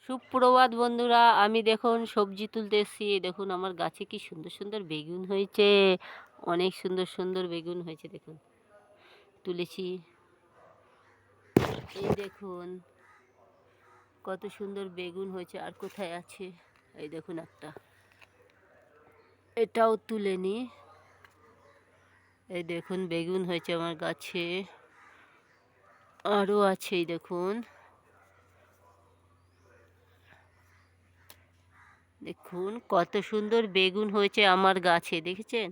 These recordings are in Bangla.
সুপ্রভাত বন্ধুরা, আমি দেখুন সবজি তুলতে এসেছি। দেখুন আমার গাছে কি সুন্দর সুন্দর বেগুন হয়েছে। অনেক সুন্দর সুন্দর বেগুন হয়েছে, দেখুন তুলেছি। এই দেখুন কত সুন্দর বেগুন হয়েছে। আর কোথায় আছে? এই দেখুন একটা, এটাও তুলে নি। এই দেখুন বেগুন হয়েছে আমার গাছে, আরও আছে। এই দেখুন, দেখুন কত সুন্দর বেগুন হয়েছে আমার গাছে, দেখেছেন?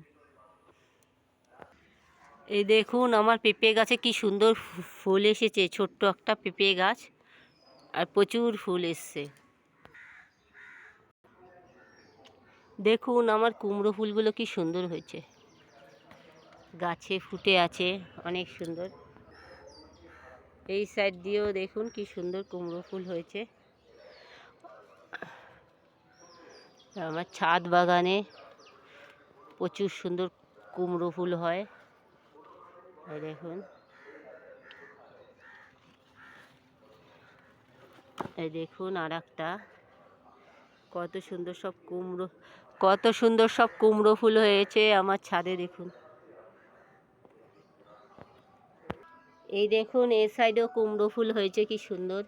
এই দেখুন আমার পেঁপে গাছে কি সুন্দর ফুল এসেছে। ছোট্ট একটা পেঁপে গাছ, আর প্রচুর ফুল এসছে। দেখুন আমার কুমড়ো ফুলগুলো কি সুন্দর হয়েছে, গাছে ফুটে আছে, অনেক সুন্দর। এই সাইড দিয়েও দেখুন কি সুন্দর কুমড়ো ফুল হয়েছে। আমার ছাদ বাগানে প্রচুর সুন্দর কুমড়ো ফুল হয়। এই দেখুন, এই দেখুন আর একটা, কত সুন্দর সব কুমড়ো, কত সুন্দর সব কুমড়ো ফুল হয়েছে আমার ছাদে। দেখুন, এই দেখুন এই সাইডেও কুমড়ো ফুল হয়েছে কি সুন্দর।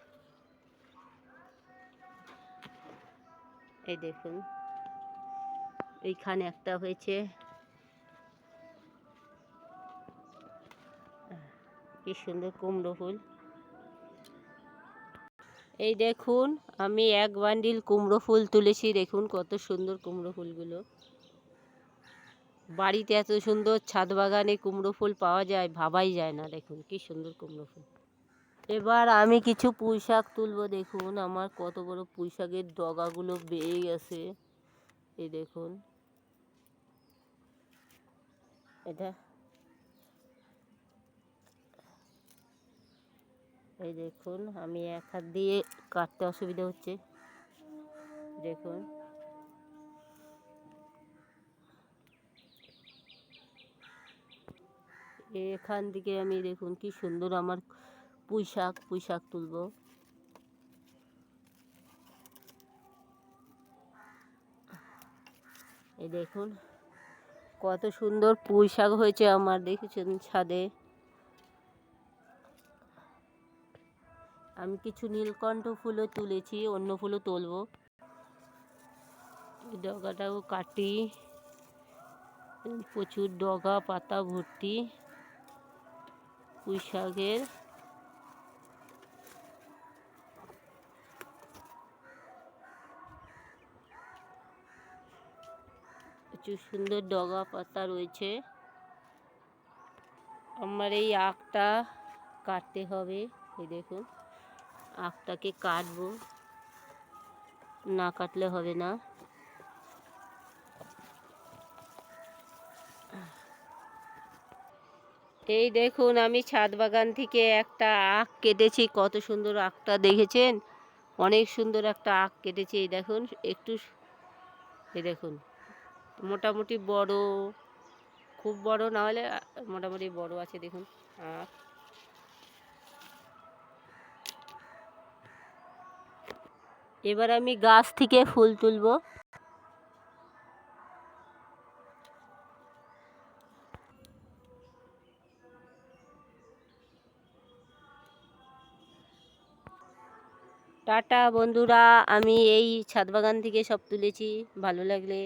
এই দেখুন এইখানে একটা হয়েছে, কি সুন্দর কুমড়ো ফুল। এই দেখুন আমি এক বান্ডিল কুমড়ো ফুল তুলেছি। দেখুন কত সুন্দর কুমড়ো ফুলগুলো। বাড়িতে এত সুন্দর ছাদ বাগানে কুমড়ো ফুল পাওয়া যায়, ভাবাই যায় না। দেখুন কি সুন্দর কুমড়ো ফুল। এবার আমি কিছু পুঁই শাক তুলবো। দেখুন আমার কত বড় পুঁই শাকের ডগাগুলো বেয়ে গেছে। এই দেখুন, এটা এই দেখুন আমি এক হাত দিয়ে কাটতে অসুবিধা হচ্ছে। দেখুন, এখান থেকে আমি দেখুন কি সুন্দর আমার পুঁই শাক তুলবো। এই দেখুন কত সুন্দর পুঁই শাক হয়েছে আমার, দেখেছেন ছাদে। আমি কিছু নীলকণ্ঠ ফুলও তুলেছি, অন্য ফুলও তুলবো। ডগাটাও কাটি, প্রচুর ডগা পাতা ভর্তি পুঁই শাকের। প্রচুর সুন্দর ডগা পাতা রয়েছে। আমার এই আখটা কাটতে হবে। এই দেখুন আখটাকে কাটবো, না কাটলে হবে না। এই দেখুন আমি ছাদ বাগান থেকে একটা আখ কেটেছি। কত সুন্দর আখটা, দেখেছেন? অনেক সুন্দর একটা আখ কেটেছি। এই দেখুন একটু, এই দেখুন মোটামুটি বড়, খুব বড় না হলে মোটামুটি বড় আছে। দেখুন আখ। এবার আমি গাছ থেকে ফুল তুলব। টাটা বন্ধুরা, আমি এই ছাদ বাগান থেকে সব তুলেছি। ভালো লাগলে